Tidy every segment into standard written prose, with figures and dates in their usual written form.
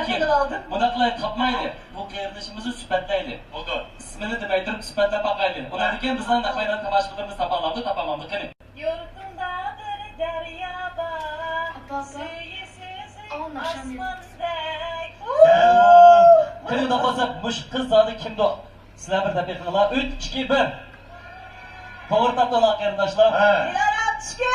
Bu kim? aldım. Buna kılay tapmaydı. Bu kardeşimizin süpetleydi. Oldu. İsmini demey durub süpetle bakaydı. Ona diken bizden naklayla tamaşalarımız tapamamdı tapamamdı. Kani? Yurtundadır derya bak. Abba. Suyu süzük Aman aşağı mı? asmandek. Kani da fazla muş kız zadı kimdi o? Sizler bir de bekliyorlar. 3, 2, 1. Doğru taptılar arkadaşlar. He. Dilara şükür.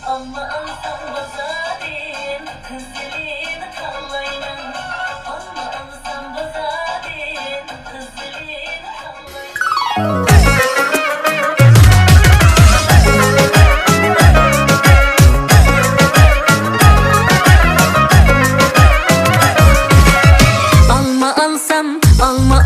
Amma alsam bazarin. Kız dilini kallayın. Amma alsam bazarin. Kız dilini kallayın. Alma alsam, alma